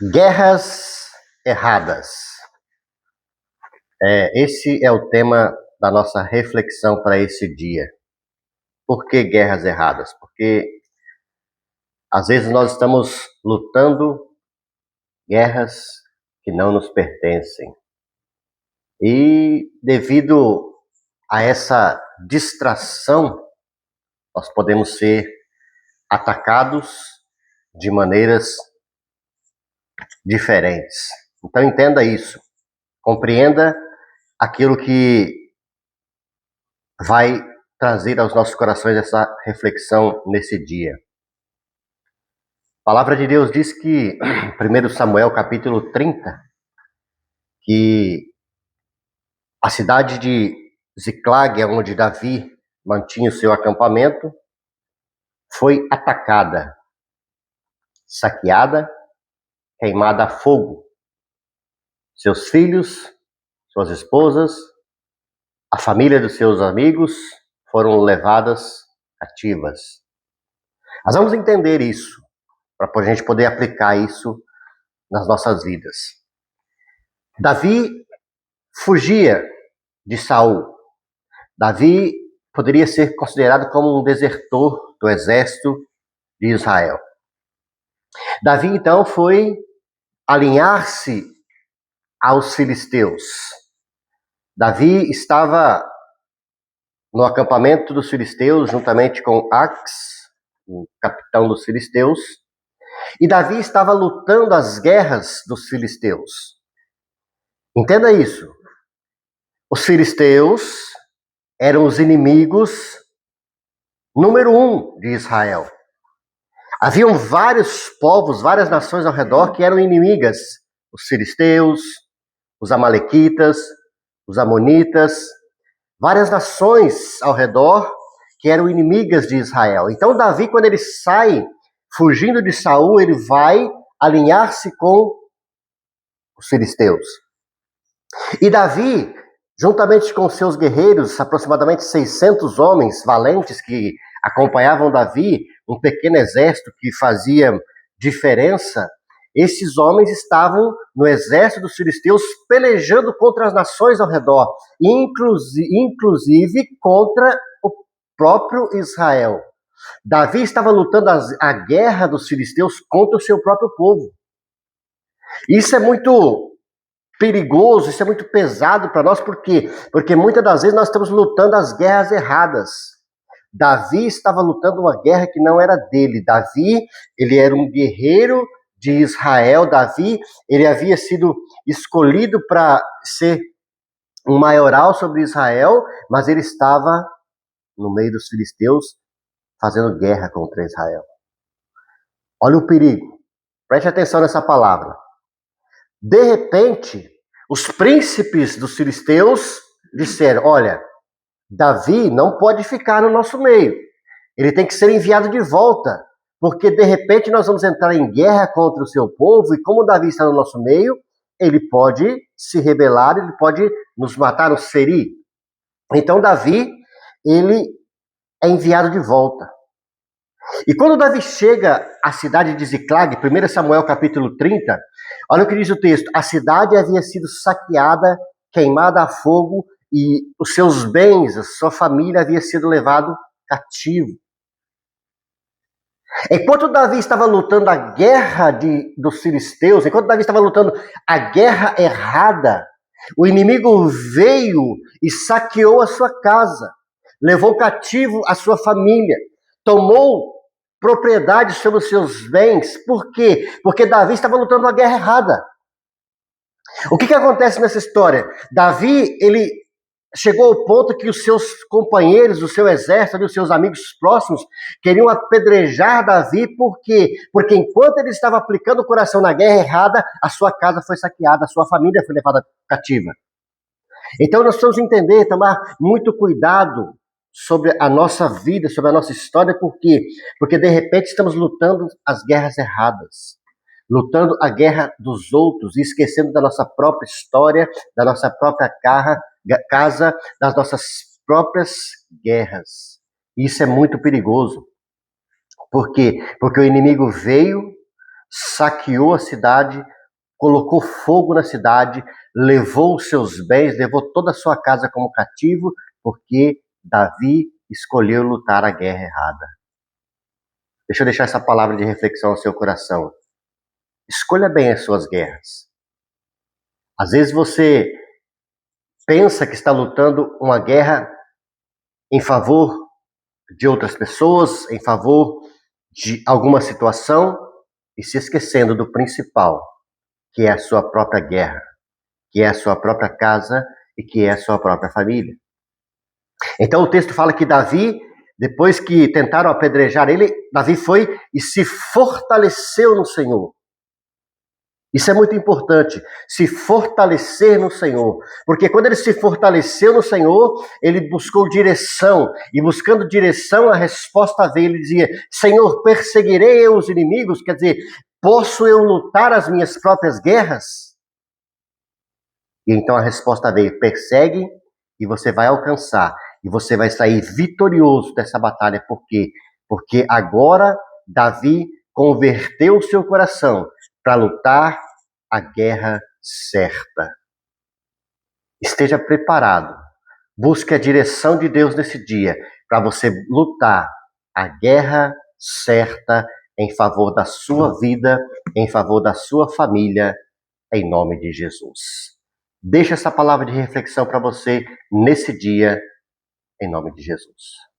Guerras erradas. Esse é o tema da nossa reflexão para esse dia. Por que guerras erradas? Porque às vezes nós estamos lutando guerras que não nos pertencem. E devido a essa distração, nós podemos ser atacados de maneiras diferentes. Então entenda isso. Compreenda aquilo que vai trazer aos nossos corações essa reflexão nesse dia. A palavra de Deus diz que, 1 Samuel capítulo 30, que a cidade de Ziclag, onde Davi mantinha o seu acampamento, foi atacada, saqueada, queimada a fogo. Seus filhos, suas esposas, a família dos seus amigos foram levadas cativas. Nós vamos entender isso, para a gente poder aplicar isso nas nossas vidas. Davi fugia de Saul. Davi poderia ser considerado como um desertor do exército de Israel. Davi, então, foi alinhar-se aos filisteus. Davi estava no acampamento dos filisteus, juntamente com Ax, o capitão dos filisteus, e Davi estava lutando as guerras dos filisteus. Entenda isso. Os filisteus eram os inimigos número 1 de Israel. Haviam vários povos, várias nações ao redor que eram inimigas. Os filisteus, os amalequitas, os amonitas, várias nações ao redor que eram inimigas de Israel. Então Davi, quando ele sai fugindo de Saul, ele vai alinhar-se com os filisteus. E Davi, juntamente com seus guerreiros, aproximadamente 600 homens valentes que acompanhavam Davi, um pequeno exército que fazia diferença, esses homens estavam no exército dos filisteus pelejando contra as nações ao redor, inclusive contra o próprio Israel. Davi estava lutando a guerra dos filisteus contra o seu próprio povo. Isso é muito perigoso, isso é muito pesado para nós, por quê? Porque muitas das vezes nós estamos lutando as guerras erradas. Davi estava lutando uma guerra que não era dele. Davi, ele era um guerreiro de Israel. Davi, ele havia sido escolhido para ser um maioral sobre Israel, mas ele estava no meio dos filisteus fazendo guerra contra Israel. Olha o perigo. Preste atenção nessa palavra. De repente, os príncipes dos filisteus disseram: olha, Davi não pode ficar no nosso meio. Ele tem que ser enviado de volta, porque de repente nós vamos entrar em guerra contra o seu povo, e como Davi está no nosso meio, ele pode se rebelar, ele pode nos matar, nos ferir. Então Davi, ele é enviado de volta. E quando Davi chega à cidade de Ziclag, 1 Samuel capítulo 30, olha o que diz o texto: a cidade havia sido saqueada, queimada a fogo, e os seus bens, a sua família havia sido levado cativo. Enquanto Davi estava lutando a guerra dos filisteus, enquanto Davi estava lutando a guerra errada, o inimigo veio e saqueou a sua casa, levou cativo a sua família, tomou propriedade sobre os seus bens. Por quê? Porque Davi estava lutando uma guerra errada. O que acontece nessa história? Davi, ele chegou ao ponto que os seus companheiros, o seu exército, os seus amigos próximos queriam apedrejar Davi. Por quê? Porque enquanto ele estava aplicando o coração na guerra errada, a sua casa foi saqueada, a sua família foi levada cativa. Então nós precisamos entender, tomar muito cuidado sobre a nossa vida, sobre a nossa história. Por quê? Porque de repente estamos lutando as guerras erradas, lutando a guerra dos outros e esquecendo da nossa própria história, da nossa própria casa, das nossas próprias guerras. Isso é muito perigoso. Por quê? Porque o inimigo veio, saqueou a cidade, colocou fogo na cidade, levou os seus bens, levou toda a sua casa como cativo, porque Davi escolheu lutar a guerra errada. Deixa eu deixar essa palavra de reflexão no seu coração. Escolha bem as suas guerras. Às vezes você pensa que está lutando uma guerra em favor de outras pessoas, em favor de alguma situação, e se esquecendo do principal, que é a sua própria guerra, que é a sua própria casa e que é a sua própria família. Então o texto fala que Davi, depois que tentaram apedrejar ele, Davi foi e se fortaleceu no Senhor. Isso é muito importante, se fortalecer no Senhor, porque quando ele se fortaleceu no Senhor, ele buscou direção, e buscando direção, a resposta veio, ele dizia, Senhor, perseguirei eu os inimigos, quer dizer, posso eu lutar as minhas próprias guerras? E então a resposta veio, persegue e você vai alcançar, e você vai sair vitorioso dessa batalha, por quê? Porque agora Davi converteu o seu coração para lutar a guerra certa. Esteja preparado. Busque a direção de Deus nesse dia para você lutar a guerra certa em favor da sua vida, em favor da sua família, em nome de Jesus. Deixa essa palavra de reflexão para você nesse dia, em nome de Jesus.